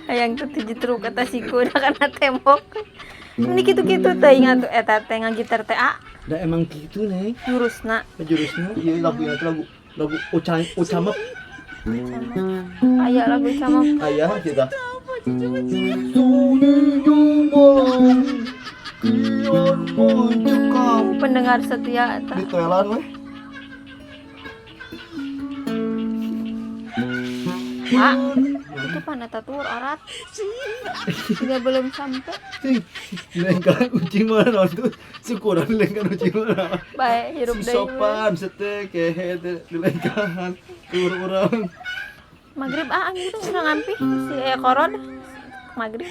Hayang tuh justru kata siku udah karena tembok. Ini gitu-gitu teh ingat tuh eta teh ngagitar teh Dah emang gitu nih. jurusna. Jurusnya iya lagunya tuh lagu Ucamek. Aya lagu camok. Ayah kita. Pendengar setia eta. Ditelan weh. Itu pan eta tur orat. Juga belum sampai. Lengkan uci mana tuh syukuran lengkan uci mana. Bae hirup Si deui. sopan setek kehe dilengkan tur urang. Magrib anjing itu ngampi si aya koron. Magrib.